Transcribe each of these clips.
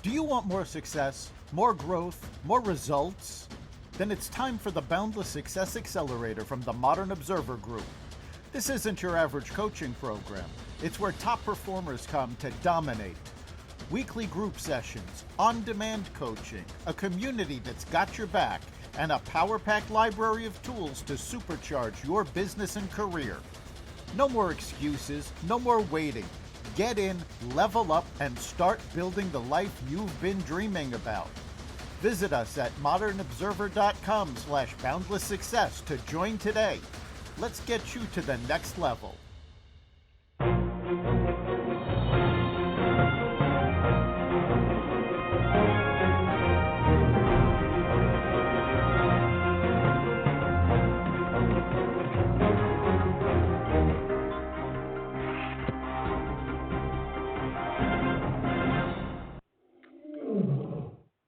Do you want more success, more growth, more results? Then it's time for the Boundless Success Accelerator from the Modern Observer Group. This isn't your average coaching program. It's where top performers come to dominate. Weekly group sessions, on-demand coaching, a community that's got your back, and a power-packed library of tools to supercharge your business and career. No more excuses, no more waiting. Get in, level up, and start building the life you've been dreaming about. Visit us at modernobserver.com/boundless success to join today. Let's get you to the next level.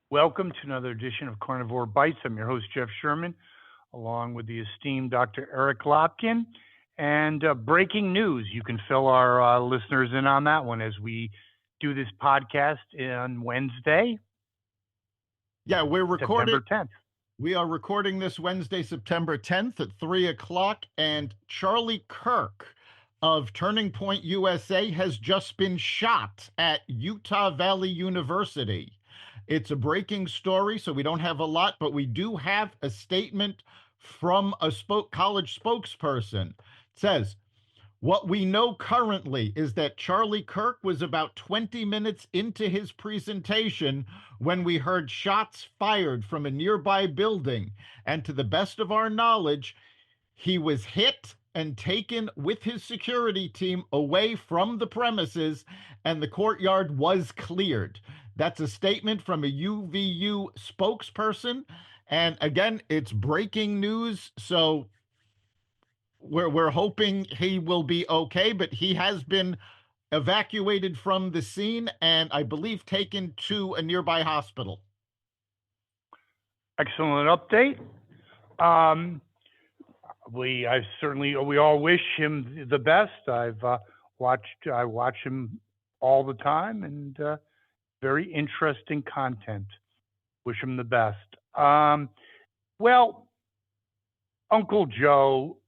Welcome to another edition of Carnivore Bites. I'm your host, Jeff Sherman, along with the esteemed Dr. Eric Lopkin. And breaking news, you can fill our listeners in on that one as we do this podcast on Wednesday. Yeah, we're recording. September 10th. We are recording this Wednesday, September 10th at 3 o'clock, and Charlie Kirk of Turning Point USA has just been shot at Utah Valley University. It's a breaking story, so we don't have a lot, but we do have a statement from a college spokesperson. It says, what we know currently is that Charlie Kirk was about 20 minutes into his presentation when we heard shots fired from a nearby building. And to the best of our knowledge, he was hit and taken with his security team away from the premises, and the courtyard was cleared. That's a statement from a UVU spokesperson. And again, it's breaking news. So we're hoping he will be okay, but he has been evacuated from the scene and I believe taken to a nearby hospital. Excellent update. We all wish him the best. I watch him all the time, and very interesting content. Wish him the best. Well, Uncle Joe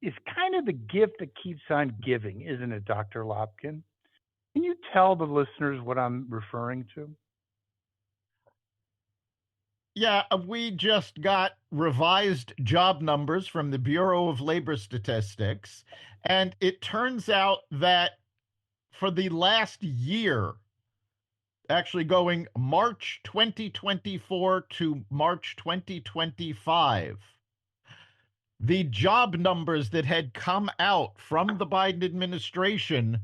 is kind of the gift that keeps on giving, isn't it, Dr. Lopkin? Can you tell the listeners what I'm referring to? Yeah, we just got revised job numbers from the Bureau of Labor Statistics, and it turns out that for the last year, actually going March 2024 to March 2025, the job numbers that had come out from the Biden administration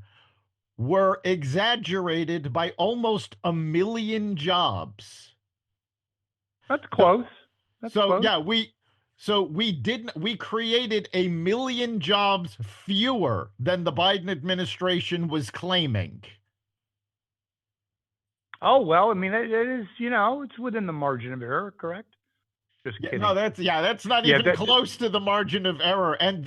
were exaggerated by almost 1 million jobs. That's close. Close. Yeah, we created 1 million jobs fewer than the Biden administration was claiming. Oh, well, I mean, it is, it's within the margin of error, correct? Just kidding. No, that's not even close to the margin of error. And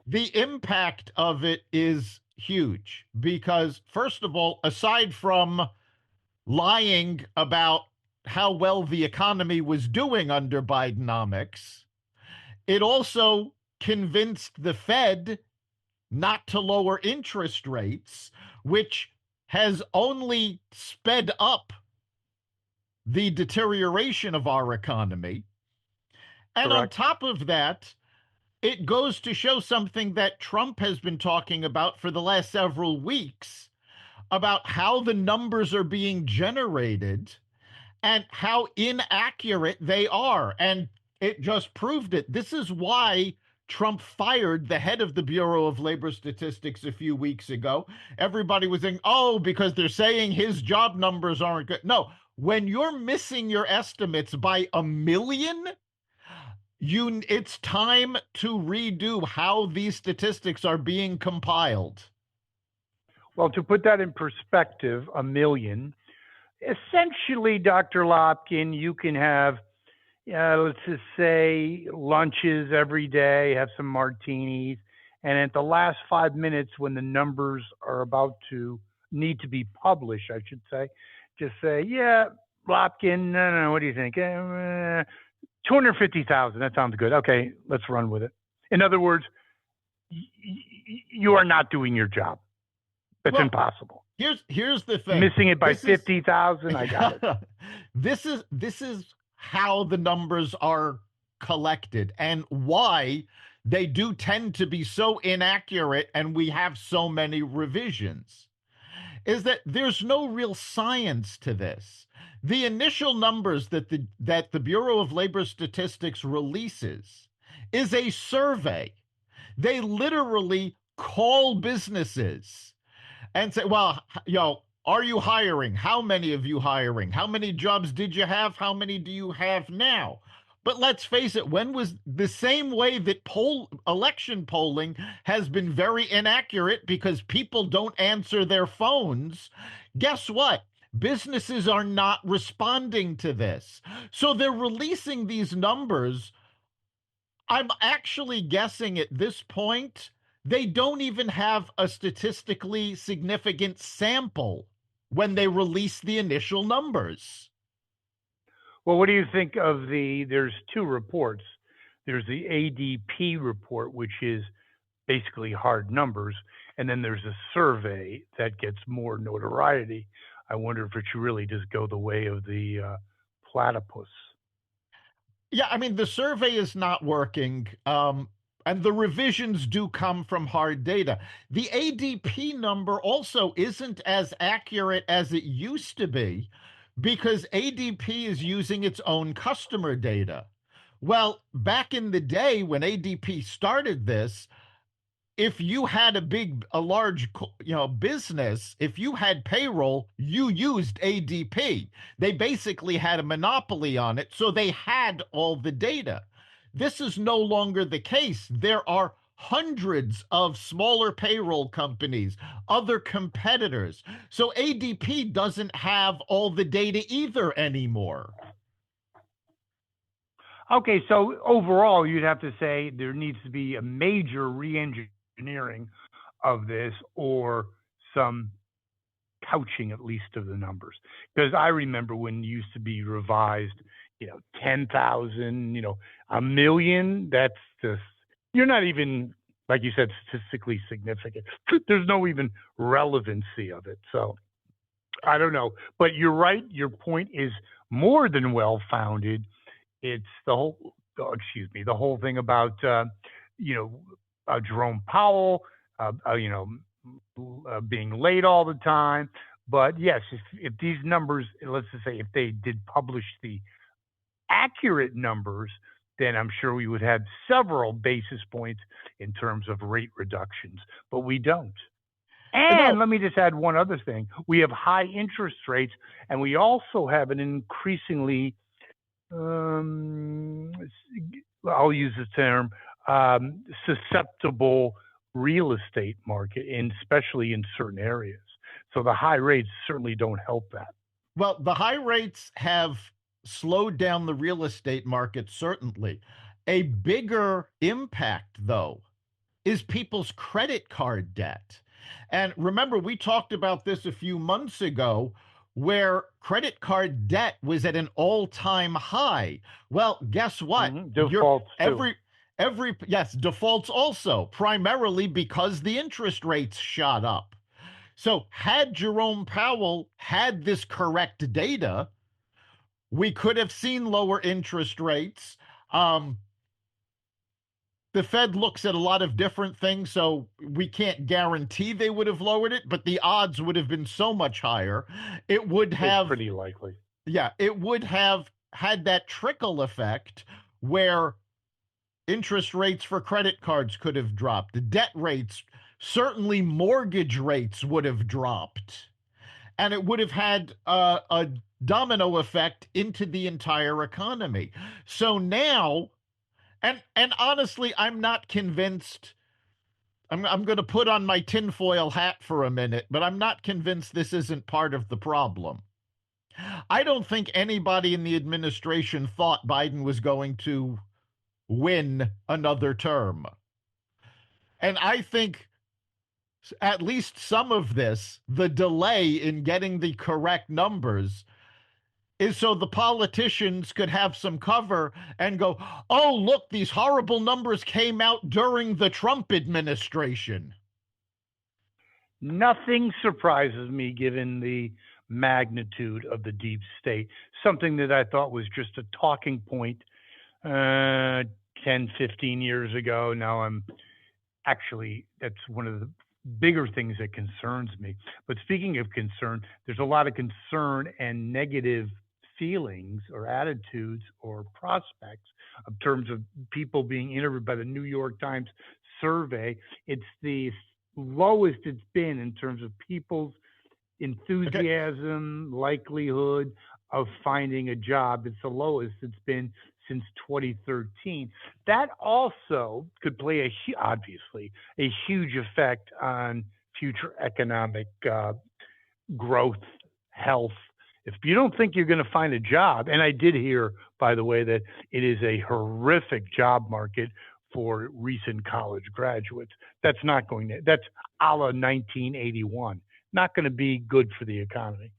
the impact of it is huge because, first of all, aside from lying about how well the economy was doing under Bidenomics, it also convinced the Fed not to lower interest rates, which has only sped up the deterioration of our economy. And Correct. On top of that, it goes to show something that Trump has been talking about for the last several weeks about how the numbers are being generated and how inaccurate they are. And it just proved it. This is why Trump fired the head of the Bureau of Labor Statistics a few weeks ago. Everybody was saying, because they're saying his job numbers aren't good. No, when you're missing your estimates by 1 million, it's time to redo how these statistics are being compiled. Well, to put that in perspective, 1 million, essentially, Dr. Lopkin, you can have, let's just say, lunches every day, have some martinis, and at the last 5 minutes when the numbers are about to need to be published, I should say. Just say, yeah, Lopkin, no, what do you think? 250,000, that sounds good. Okay, let's run with it. In other words, you are not doing your job. That's impossible. Here's the thing. Missing it by 50,000, I got it. This is how the numbers are collected and why they do tend to be so inaccurate and we have so many revisions. Is that there's no real science to this. The initial numbers that the Bureau of Labor Statistics releases is a survey. They literally call businesses and say, well, are you hiring? How many of you hiring? How many jobs did you have? How many do you have now? But let's face it, when was the same way that election polling has been very inaccurate because people don't answer their phones? Guess what? Businesses are not responding to this. So they're releasing these numbers. I'm actually guessing at this point, they don't even have a statistically significant sample when they release the initial numbers. Well, what do you think of there's two reports. There's the ADP report, which is basically hard numbers, and then there's a survey that gets more notoriety. I wonder if it should really just go the way of the platypus. Yeah, I mean, the survey is not working, and the revisions do come from hard data. The ADP number also isn't as accurate as it used to be because ADP is using its own customer data. Well, back in the day when ADP started this, if you had a large, business, if you had payroll, you used ADP. They basically had a monopoly on it, so they had all the data. This is no longer the case. There are hundreds of smaller payroll companies, other competitors. So ADP doesn't have all the data either anymore. Okay, so overall, you'd have to say there needs to be a major re-engineering of this or some couching at least of the numbers. Because I remember when it used to be revised, 10,000, a million, that's just, you're not even, like you said, statistically significant. There's no even relevancy of it. So I don't know. But you're right. Your point is more than well-founded. It's the whole thing about, Jerome Powell, being late all the time. But yes, if these numbers, let's just say if they did publish the accurate numbers, then I'm sure we would have several basis points in terms of rate reductions, but we don't. And let me just add one other thing. We have high interest rates, and we also have an increasingly, I'll use the term, susceptible real estate market, and especially in certain areas. So the high rates certainly don't help that. Well, the high rates have slowed down the real estate market, certainly. A bigger impact, though, is people's credit card debt. And remember, we talked about this a few months ago, where credit card debt was at an all-time high. Well, guess what? Defaults too. Yes, defaults also, primarily because the interest rates shot up. So had Jerome Powell had this correct data, we could have seen lower interest rates. The Fed looks at a lot of different things, so we can't guarantee they would have lowered it, but the odds would have been so much higher. It would have... It's pretty likely. Yeah, it would have had that trickle effect where interest rates for credit cards could have dropped. The debt rates, certainly mortgage rates would have dropped. And it would have had a domino effect into the entire economy. So now... And honestly, I'm not convinced. I'm going to put on my tinfoil hat for a minute, but I'm not convinced this isn't part of the problem. I don't think anybody in the administration thought Biden was going to win another term. And I think at least some of this, the delay in getting the correct numbers, is so the politicians could have some cover and go, oh, look, these horrible numbers came out during the Trump administration. Nothing surprises me given the magnitude of the deep state, something that I thought was just a talking point 10, 15 years ago. Now that's one of the bigger things that concerns me. But speaking of concern, there's a lot of concern and negative feelings or attitudes or prospects in terms of people being interviewed by the New York Times survey. It's the lowest it's been in terms of people's enthusiasm, likelihood of finding a job. It's the lowest it's been since 2013. That also could play obviously a huge effect on future economic growth, health. If you don't think you're going to find a job, and I did hear, by the way, that it is a horrific job market for recent college graduates. That's a la 1981. Not going to be good for the economy.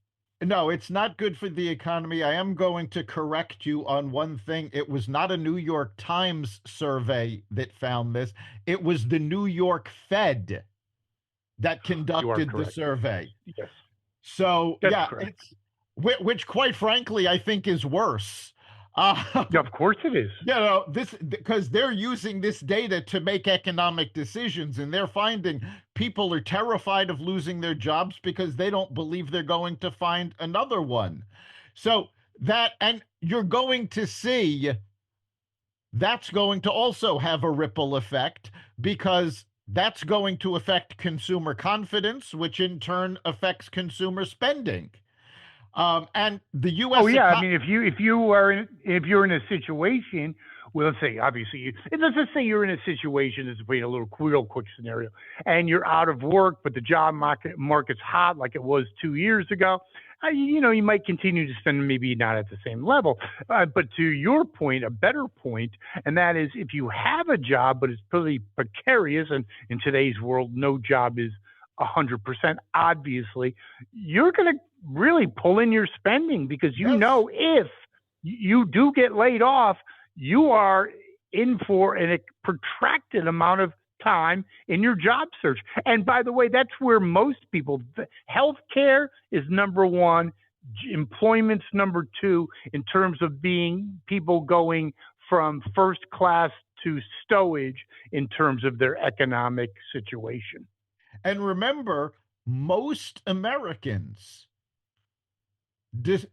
No, it's not good for the economy. I am going to correct you on one thing. It was not a New York Times survey that found this. It was the New York Fed that conducted the survey. Yes. So, That's yeah, correct. Which quite frankly, I think is worse. Of course it is. Because they're using this data to make economic decisions, and they're finding people are terrified of losing their jobs because they don't believe they're going to find another one. So and you're going to see that's going to also have a ripple effect, because that's going to affect consumer confidence, which in turn affects consumer spending. And the U.S. Oh yeah, I mean, if you're in a situation, well, let's say let's just say you're in a situation. This is a real quick scenario, and you're out of work, but the job market's hot like it was 2 years ago. You might continue to spend, maybe not at the same level, but to your point, a better point, and that is if you have a job, but it's pretty precarious, and in today's world, no job is 100%. Obviously, you're going to really pull in your spending, because if you do get laid off, you are in for a protracted amount of time in your job search. And by the way, that's where most people, healthcare is number one, employment's number two, in terms of people going from first class to stowage in terms of their economic situation. And remember, most Americans,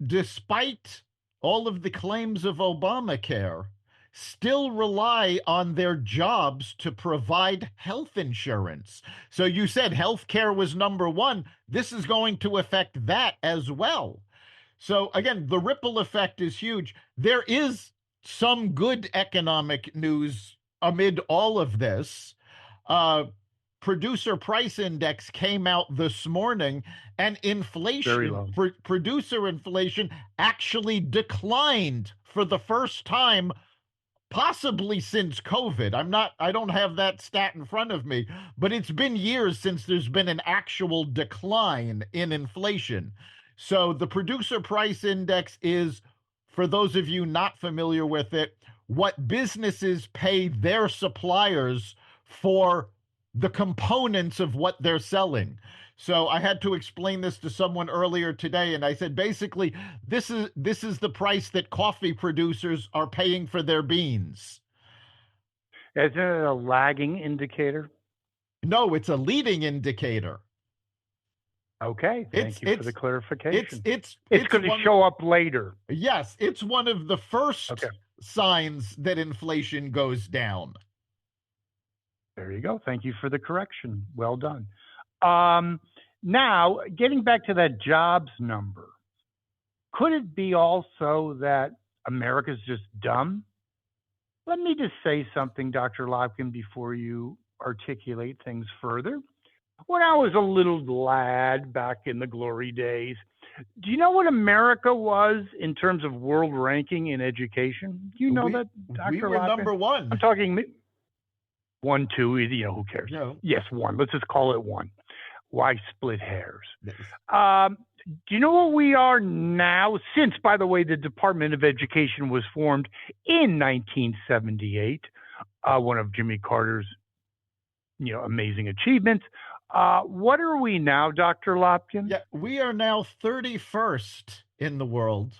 despite all of the claims of Obamacare, still rely on their jobs to provide health insurance. So you said healthcare was number one. This is going to affect that as well. So again, the ripple effect is huge. There is some good economic news amid all of this. Producer price index came out this morning, and inflation, producer inflation, actually declined for the first time possibly since COVID. I don't have that stat in front of me, but it's been years since there's been an actual decline in inflation. So the producer price index is, for those of you not familiar with it, what businesses pay their suppliers for the components of what they're selling. So I had to explain this to someone earlier today, and I said, basically, this is the price that coffee producers are paying for their beans. Isn't it a lagging indicator? No, it's a leading indicator. Okay, thank you for the clarification. It's going to show up later. Yes, it's one of the first signs that inflation goes down. There you go. Thank you for the correction. Well done. Now, getting back to that jobs number, could it be also that America's just dumb? Let me just say something, Dr. Lopkin, before you articulate things further. When I was a little lad back in the glory days, do you know what America was in terms of world ranking in education? Do you know that, Dr. We were Lopkin? number one. I'm talking 1, 2, who cares? No. Yes, 1. Let's just call it 1. Why split hairs? Yes. Do you know what we are now? Since, by the way, the Department of Education was formed in 1978, one of Jimmy Carter's, amazing achievements. What are we now, Dr. Lopkin? Yeah, we are now 31st in the world.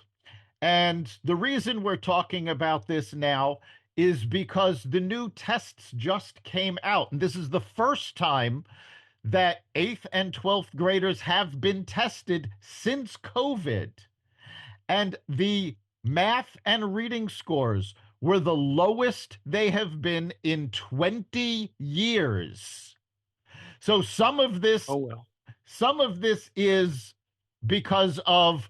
And the reason we're talking about this now is because the new tests just came out. And this is the first time that 8th and 12th graders have been tested since COVID. And the math and reading scores were the lowest they have been in 20 years. So some of this is because of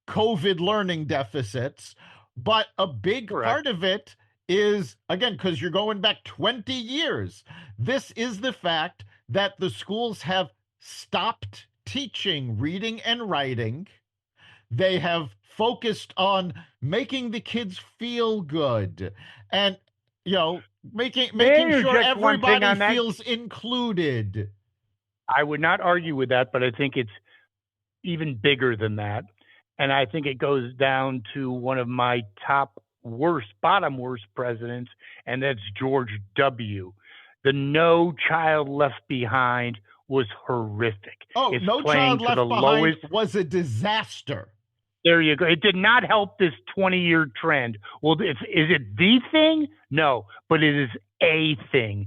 COVID learning deficits, but a big part of it is, again, because you're going back 20 years. This is the fact that the schools have stopped teaching reading and writing. They have focused on making the kids feel good and, making sure everybody feels included. I would not argue with that, but I think it's even bigger than that. And I think it goes down to one of my bottom worst presidents, and that's George W. The No Child Left Behind was horrific. Oh, it's No Child Left Behind was a disaster. There you go. It did not help this 20-year trend. Well, is it the thing? No, but it is a thing.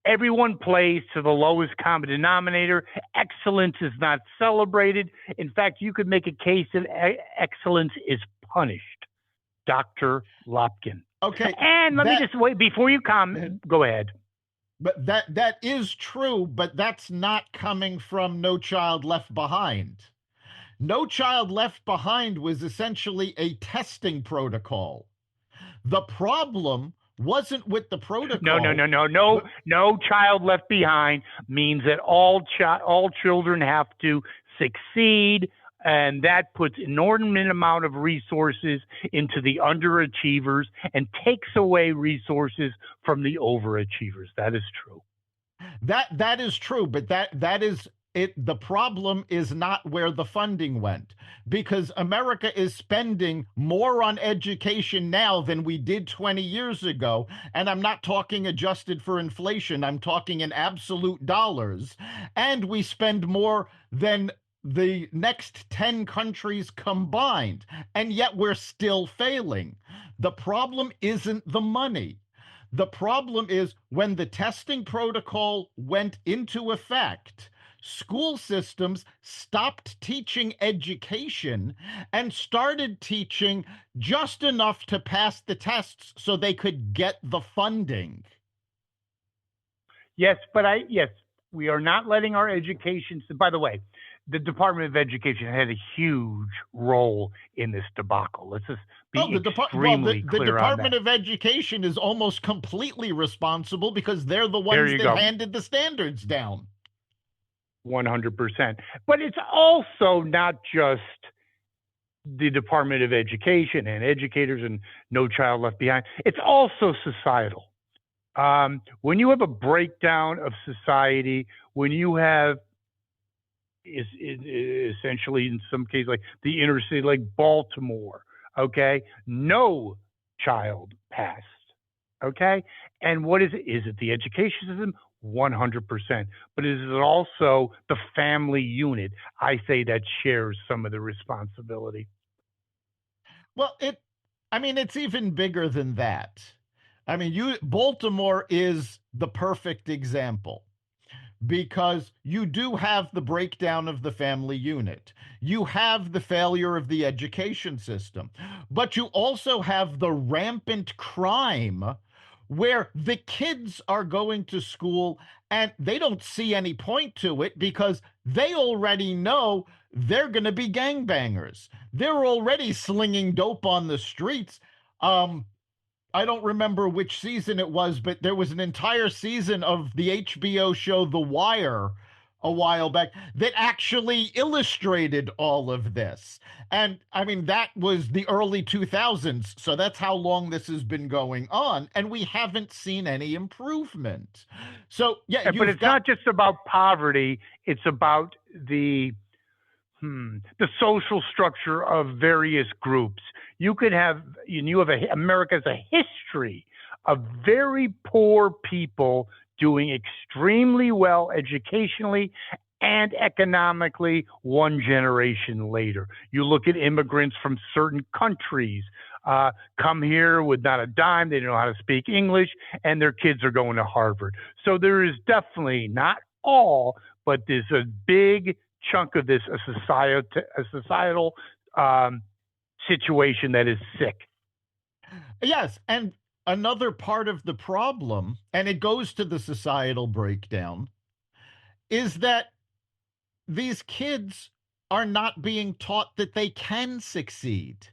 Everyone plays to the lowest common denominator. Excellence is not celebrated. In fact, you could make a case that excellence is punished. Dr. Lopkin. Okay. And let me just wait before you comment. Go ahead. But that is true, but that's not coming from No Child Left Behind. No Child Left Behind was essentially a testing protocol. The problem wasn't with the protocol. No child left behind means that all children have to succeed, and that puts an inordinate amount of resources into the underachievers and takes away resources from the overachievers. That is true. That is true, but that is it. The problem is not where the funding went, because America is spending more on education now than we did 20 years ago. And I'm not talking adjusted for inflation. I'm talking in absolute dollars. And we spend more than the next 10 countries combined. And yet we're still failing. The problem isn't the money. The problem is when the testing protocol went into effect, school systems stopped teaching education and started teaching just enough to pass the tests so they could get the funding. Yes, but we are not letting our education. By the way, the Department of Education had a huge role in this debacle. Let's just be extremely clear on that. The Department of Education is almost completely responsible because they're the ones that handed the standards down. 100%. But it's also not just the Department of Education and educators and No Child Left Behind. It's also societal. When you have a breakdown of society, when you have essentially in some cases like the inner city, like Baltimore, okay, no child passed, okay? And what is it? Is it the education system? 100%. But is it also the family unit? I say that shares some of the responsibility. Well, it's even bigger than that. Baltimore is the perfect example because you do have the breakdown of the family unit. You have the failure of the education system, but you also have the rampant crime where the kids are going to school and they don't see any point to it because they already know they're going to be gangbangers. They're already slinging dope on the streets. I don't remember which season it was, but there was an entire season of the HBO show The Wire a while back that actually illustrated all of this. And I mean, that was the early 2000s. So that's how long this has been going on. And we haven't seen any improvement. So, yeah, But you've it's got. not just about poverty, it's about the social structure of various groups. You could have, America has a history of very poor people doing extremely well educationally and economically one generation later. You look at immigrants from certain countries, come here with not a dime, they don't know how to speak English, and their kids are going to Harvard. So there is definitely, not all, but there's a big chunk of this, a societal situation that is sick. Yes. And another part of the problem, and it goes to the societal breakdown, is that these kids are not being taught that they can succeed.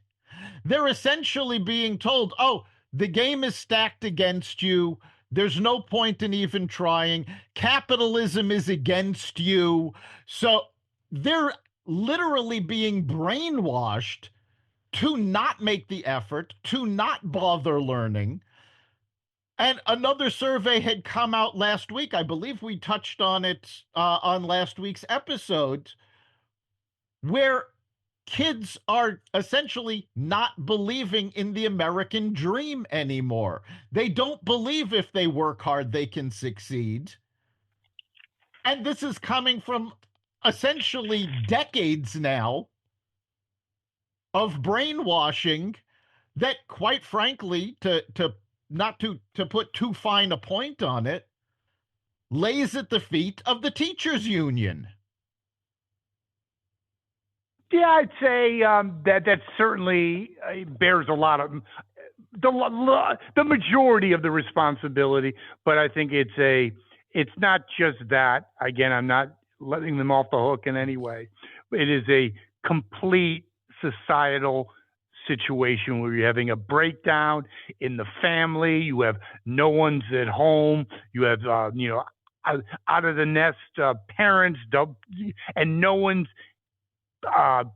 They're essentially being told, oh, the game is stacked against you. There's no point in even trying. Capitalism is against you. So they're literally being brainwashed to not make the effort, to not bother learning. And another survey had come out last week. I believe we touched on it on last week's episode, where kids are essentially not believing in the American dream anymore. They don't believe if they work hard, they can succeed. And this is coming from essentially decades now of brainwashing that, quite frankly, to not to put too fine a point on it, lays at the feet of the teachers union. Yeah, I'd say that certainly bears a lot of the majority of the responsibility, but I think it's not just that. Again, I'm not letting them off the hook in any way. It is a complete societal situation where you're having a breakdown in the family. You have no one's at home. You have out of the nest parents, and no one's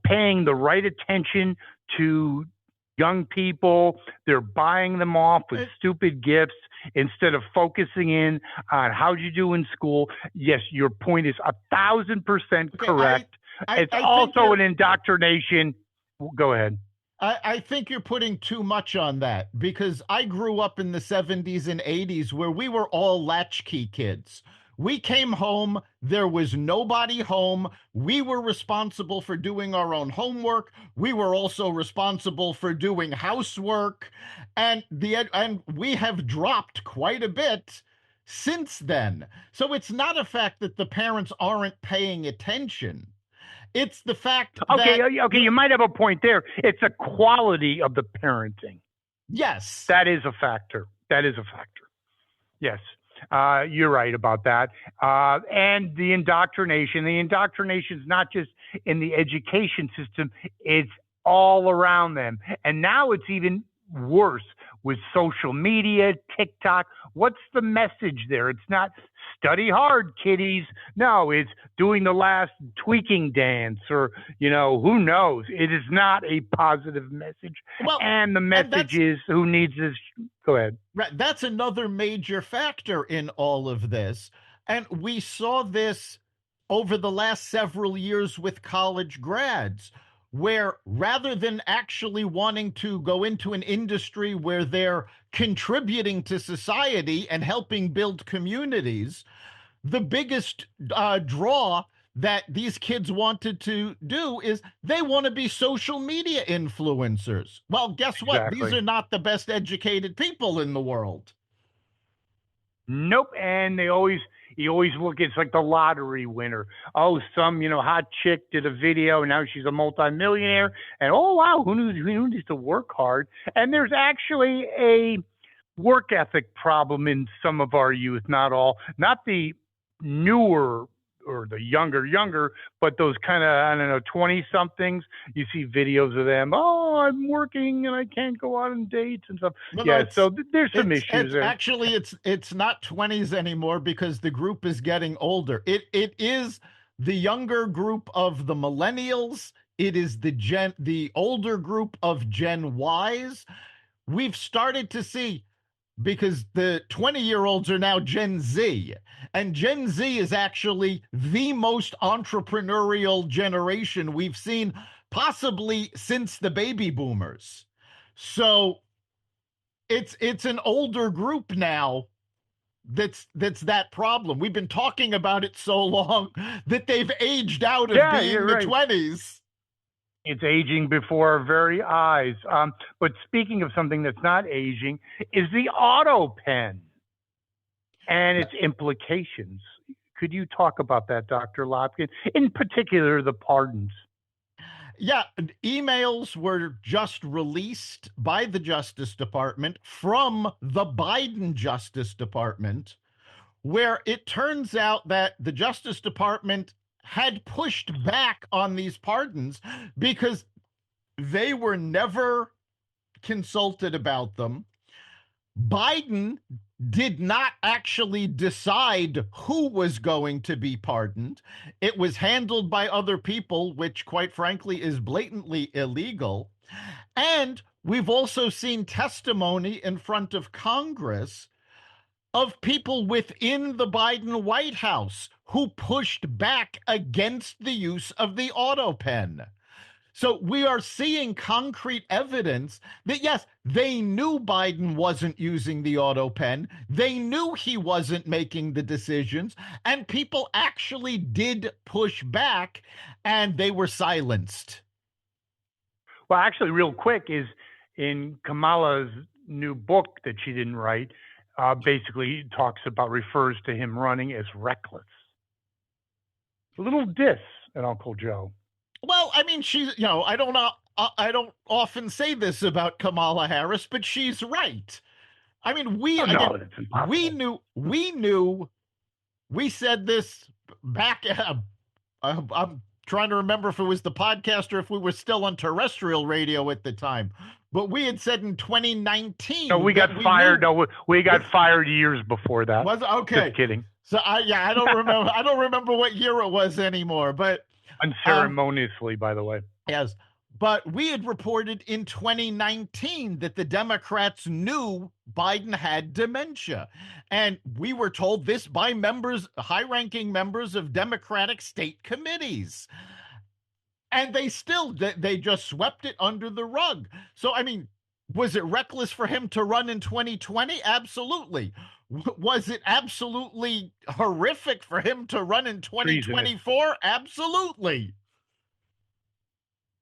paying the right attention to young people. They're buying them off with stupid gifts instead of focusing in on how'd you do in school. Yes, your point is 1,000% correct. It's also an indoctrination. Go ahead. I think you're putting too much on that, because I grew up in the 70s and 80s where we were all latchkey kids. We came home, there was nobody home. We were responsible for doing our own homework. We were also responsible for doing housework. And we have dropped quite a bit since then. So it's not a fact that the parents aren't paying attention. It's the fact Okay, that you might have a point there. It's a quality of the parenting. yes, that is a factor. Yes, you're right about that. And the indoctrination. The indoctrination is not just in the education system; it's all around them. And now it's even worse with social media, TikTok. What's the message there? It's not study hard, kiddies. No, it's doing the last tweaking dance, or, who knows? It is not a positive message. Well, and the message is, who needs this? Go ahead. That's another major factor in all of this. And we saw this over the last several years with college grads, where rather than actually wanting to go into an industry where they're contributing to society and helping build communities, the biggest draw that these kids wanted to do is they want to be social media influencers. Well, guess what? Exactly. These are not the best educated people in the world. Nope. And you always look, it's like the lottery winner. Oh, some, hot chick did a video and now she's a multimillionaire. And oh, wow, who needs to work hard? And there's actually a work ethic problem in some of our youth, not all, not the newer or the younger, but those kind of, I don't know, 20 somethings, you see videos of them. Oh, I'm working and I can't go out on dates and stuff. Well, no, Yeah. So there's some issues it's there. actually it's not 20s anymore because the group is getting older. It is the younger group of the millennials. It is the older group of Gen Ys. We've started to see, because the 20-year-olds are now Gen Z, and Gen Z is actually the most entrepreneurial generation we've seen possibly since the baby boomers. So it's an older group now that's that problem. We've been talking about it so long that they've aged out of Yeah, being you're the right. 20s. It's aging before our very eyes. But speaking of something that's not aging, is the auto pen and its implications. Could you talk about that, Dr. Lopkin? In particular, the pardons. Yeah, emails were just released by the Justice Department from the Biden Justice Department, where it turns out that the Justice Department had pushed back on these pardons because they were never consulted about them. Biden did not actually decide who was going to be pardoned. It was handled by other people, which, quite frankly, is blatantly illegal. And we've also seen testimony in front of Congress of people within the Biden White House who pushed back against the use of the auto pen. So we are seeing concrete evidence that, yes, they knew Biden wasn't using the auto pen. They knew he wasn't making the decisions, and people actually did push back, and they were silenced. Well, actually, real quick, is in Kamala's new book that she didn't write, basically refers to him running as reckless. A little diss at Uncle Joe. Well, I mean, she's, I don't often say this about Kamala Harris, but she's right. I mean, we knew, we said this back. I'm trying to remember if it was the podcast or if we were still on terrestrial radio at the time, but we had said in 2019. No, we got fired. No, we got fired years before that. Was okay? Just kidding. So I don't remember. I don't remember what year it was anymore, but. Unceremoniously, by the way. Yes. But we had reported in 2019 that the Democrats knew Biden had dementia. And we were told this by high-ranking members of Democratic state committees. And they just swept it under the rug. So, I mean, was it reckless for him to run in 2020? Absolutely. Was it absolutely horrific for him to run in 2024? Absolutely.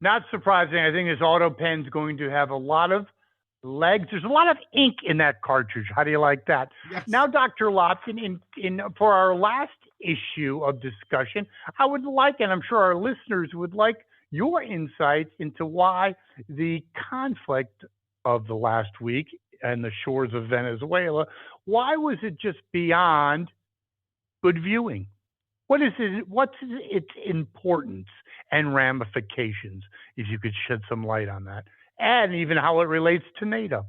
Not surprising. I think this auto pen's going to have a lot of legs. There's a lot of ink in that cartridge. How do you like that? Yes. Now, Dr. Lopkin, for our last issue of discussion, I would like, and I'm sure our listeners would like, your insights into why the conflict of the last week and the shores of Venezuela, why was it just beyond good viewing? What is it? What's its importance and ramifications? If you could shed some light on that, and even how it relates to NATO.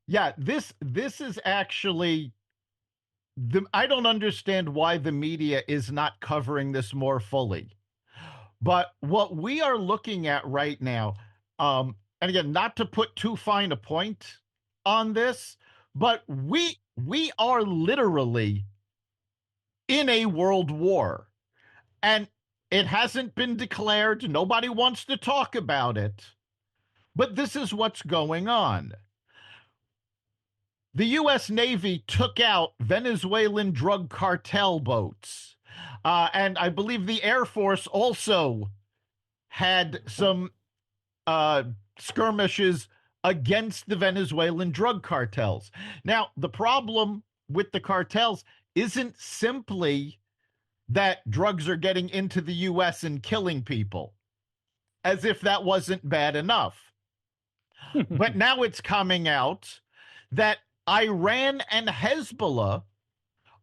Yeah, this is actually I don't understand why the media is not covering this more fully. But what we are looking at right now, and again, not to put too fine a point on this, but we are literally in a world war, and it hasn't been declared. Nobody wants to talk about it, but this is what's going on. The U.S. Navy took out Venezuelan drug cartel boats, and I believe the Air Force also had some skirmishes against the Venezuelan drug cartels. Now, the problem with the cartels isn't simply that drugs are getting into the U.S. and killing people, as if that wasn't bad enough. But now it's coming out that Iran and Hezbollah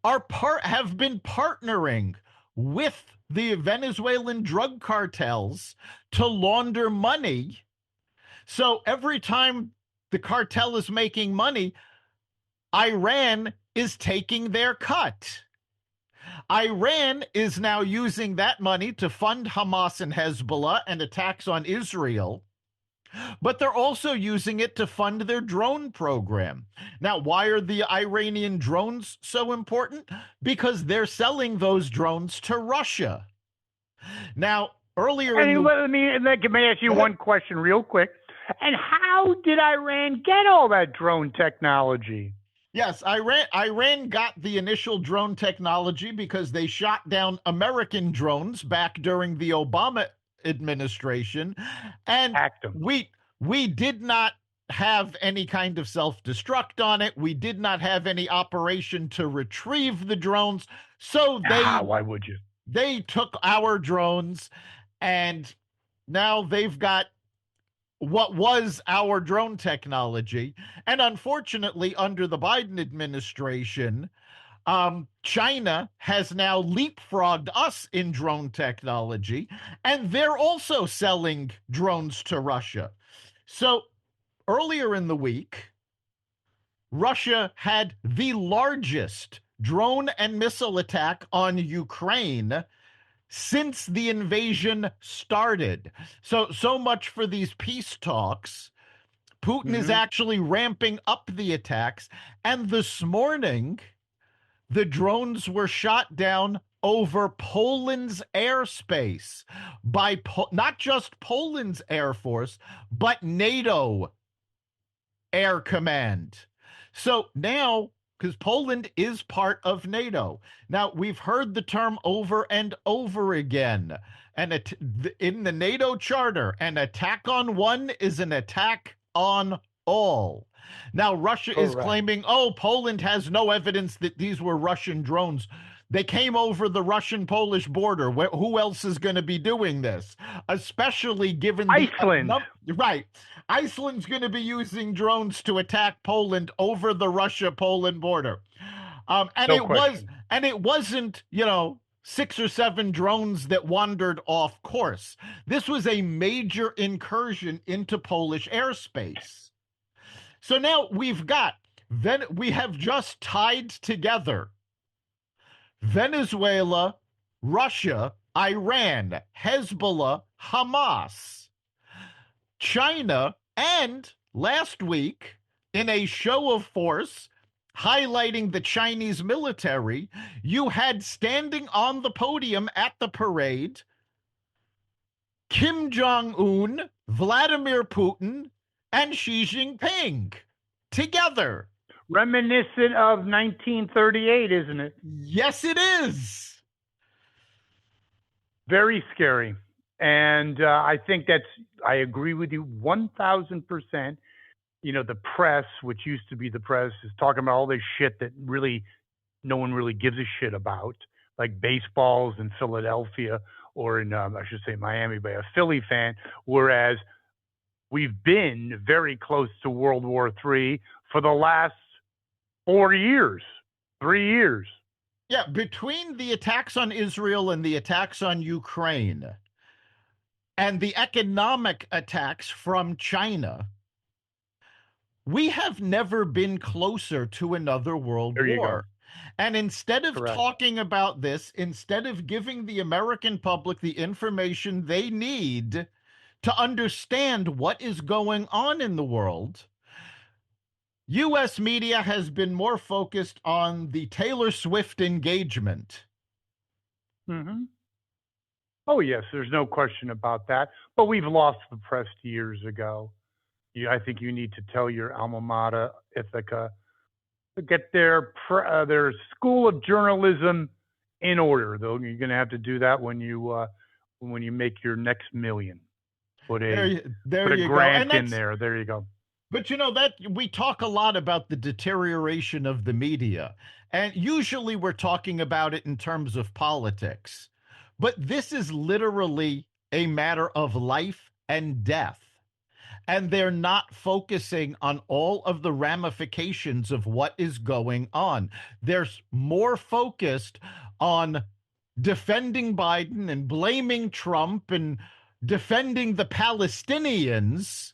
have been partnering with the Venezuelan drug cartels to launder money. So every time the cartel is making money, Iran is taking their cut. Iran is now using that money to fund Hamas and Hezbollah and attacks on Israel, but they're also using it to fund their drone program. Now, why are the Iranian drones so important? Because they're selling those drones to Russia. Now, earlier in the... let me ask you one question real quick. And how did Iran get all that drone technology? Yes, Iran got the initial drone technology because they shot down American drones back during the Obama administration, and we did not have any kind of self-destruct on it. We did not have any operation to retrieve the drones. So why would you? They took our drones, and now they've got what was our drone technology. And unfortunately, under the Biden administration, China has now leapfrogged us in drone technology, and they're also selling drones to Russia. So earlier in the week, Russia had the largest drone and missile attack on Ukraine since the invasion started. So much for these peace talks. Putin is actually ramping up the attacks. And this morning, the drones were shot down over Poland's airspace by not just Poland's Air Force, but NATO Air Command. So now, because Poland is part of NATO. Now, we've heard the term over and over again. And in the NATO charter, an attack on one is an attack on all. Now, Russia is claiming, Poland has no evidence that these were Russian drones. They came over the Russian-Polish border. Who else is going to be doing this? Especially given Iceland. Right. Iceland's going to be using drones to attack Poland over the Russia-Poland border. It wasn't, 6 or 7 drones that wandered off course. This was a major incursion into Polish airspace. So now we have just tied together Venezuela, Russia, Iran, Hezbollah, Hamas, China, and last week, in a show of force highlighting the Chinese military, you had standing on the podium at the parade Kim Jong-un, Vladimir Putin, and Xi Jinping together. Reminiscent of 1938, isn't it? Yes, it is. Very scary. And I think I agree with you 1,000%. The press, which used to be the press, is talking about all this shit that really no one really gives a shit about, like baseballs in Philadelphia or in, I should say, Miami by a Philly fan, whereas we've been very close to World War III for the last 4 years, 3 years. Yeah, between the attacks on Israel and the attacks on Ukraine and the economic attacks from China, we have never been closer to another world war. And instead of talking about this, instead of giving the American public the information they need to understand what is going on in the world, U.S. media has been more focused on the Taylor Swift engagement. Oh, yes, there's no question about that. But we've lost the press years ago. I think you need to tell your alma mater, Ithaca, to get their school of journalism in order. Though you're going to have to do that when you make your next million. Put a grant in there. There you go. But that we talk a lot about the deterioration of the media, and usually we're talking about it in terms of politics. But this is literally a matter of life and death. And they're not focusing on all of the ramifications of what is going on. They're more focused on defending Biden and blaming Trump and defending the Palestinians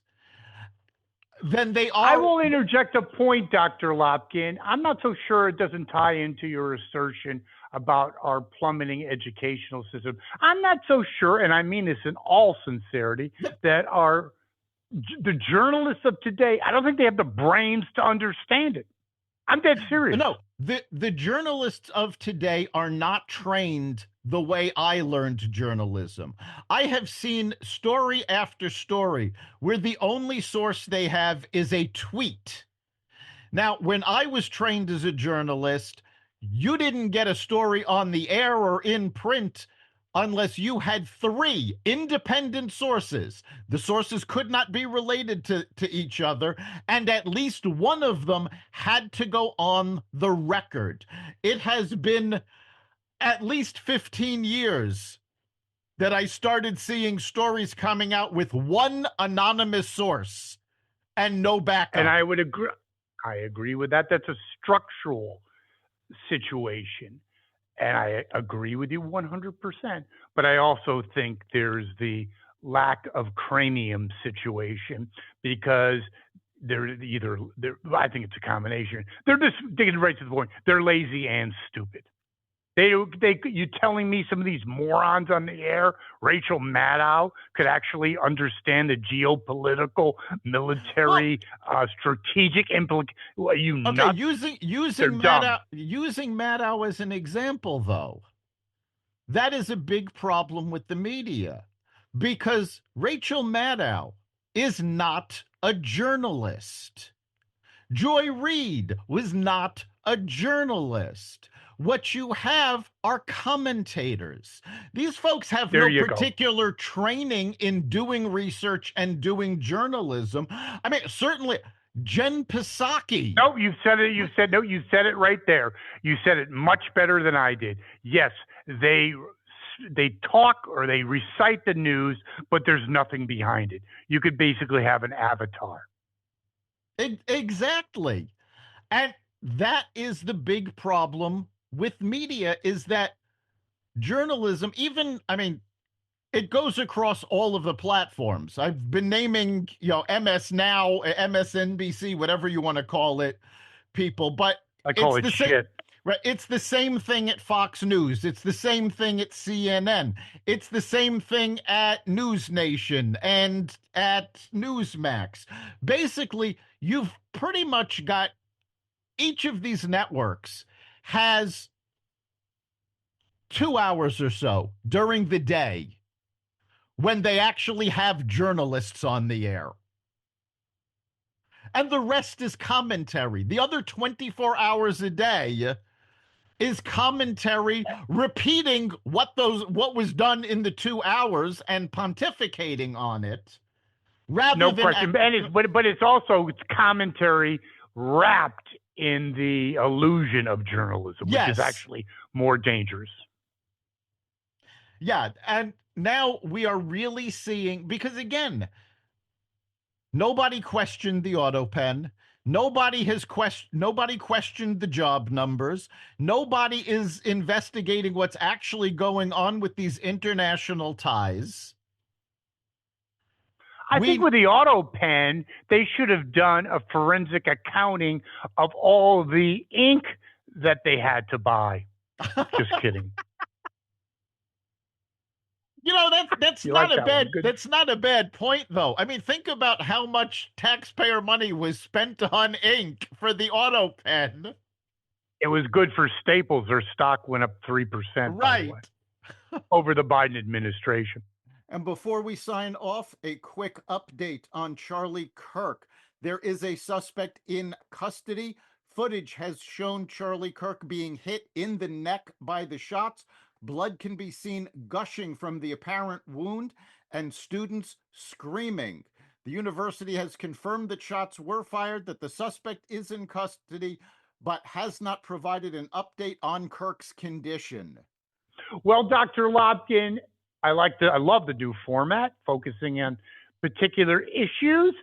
than they I are. will interject a point, Dr. Lopkin. I'm not so sure it doesn't tie into your assertion about our plummeting educational system. I'm not so sure, and I mean this in all sincerity, that the journalists of today, I don't think they have the brains to understand it. I'm dead serious. No, the journalists of today are not trained the way I learned journalism. I have seen story after story where the only source they have is a tweet. Now, when I was trained as a journalist, you didn't get a story on the air or in print unless you had three independent sources. The sources could not be related to each other, and at least one of them had to go on the record. It has been at least 15 years that I started seeing stories coming out with one anonymous source and no backup. And I would agree. I agree with that. That's a structural situation. And I agree with you 100%. But I also think there's the lack of cranium situation because I think it's a combination. They're just digging right to the point. They're lazy and stupid. You telling me some of these morons on the air, Rachel Maddow, could actually understand the geopolitical, military, strategic implications? Okay, using Maddow as an example, though, that is a big problem with the media because Rachel Maddow is not a journalist. Joy Reid was not a journalist. What you have are commentators. These folks have no particular training in doing research and doing journalism. I mean, certainly Jen Psaki. No, you said it. You said it right there. You said it much better than I did. Yes, they talk or they recite the news, but there's nothing behind it. You could basically have an avatar. Exactly. And that is the big problem with media, is that journalism, it goes across all of the platforms. I've been naming, MS Now, MSNBC, whatever you want to call it, people, but I call it shit. Right. It's the same thing at Fox News. It's the same thing at CNN. It's the same thing at News Nation and at Newsmax. Basically, you've pretty much got each of these networks has 2 hours or so during the day when they actually have journalists on the air. And the rest is commentary. The other 24 hours a day is commentary repeating what was done in the 2 hours and pontificating on it. No question. But it's also commentary wrapped in the illusion of journalism, which is actually more dangerous. Yeah, and now we are really seeing, because again, nobody questioned the auto pen. Nobody questioned the job numbers. Nobody is investigating what's actually going on with these international ties. I think with the auto pen, they should have done a forensic accounting of all the ink that they had to buy. Just kidding. That's not a bad point, though. I mean, think about how much taxpayer money was spent on ink for the auto pen. It was good for Staples. Their stock went up 3%, right, by the way, over the Biden administration. And before we sign off, a quick update on Charlie Kirk. There is a suspect in custody. Footage has shown Charlie Kirk being hit in the neck by the shots. Blood can be seen gushing from the apparent wound and students screaming. The university has confirmed that shots were fired, that the suspect is in custody, but has not provided an update on Kirk's condition. Well, Dr. Lopkin, I love the new format, focusing on particular issues,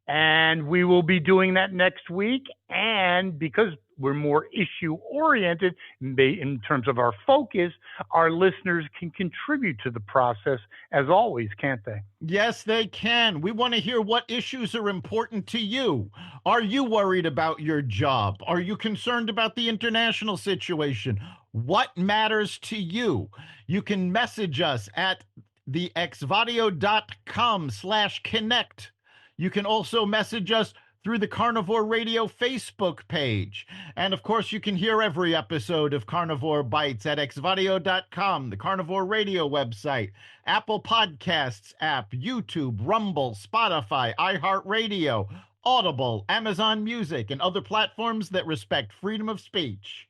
and we will be doing that next week. And because we're more issue-oriented in terms of our focus, our listeners can contribute to the process as always, can't they? Yes, they can. We want to hear what issues are important to you. Are you worried about your job? Are you concerned about the international situation? What matters to you? You can message us at thexvadio.com/connect. You can also message us through the Carnivore Radio Facebook page. And of course, you can hear every episode of Carnivore Bites at xvadio.com, the Carnivore Radio website, Apple Podcasts app, YouTube, Rumble, Spotify, iHeartRadio, Audible, Amazon Music, and other platforms that respect freedom of speech.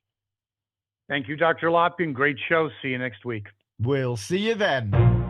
Thank you, Dr. Lopkin. Great show. See you next week. We'll see you then.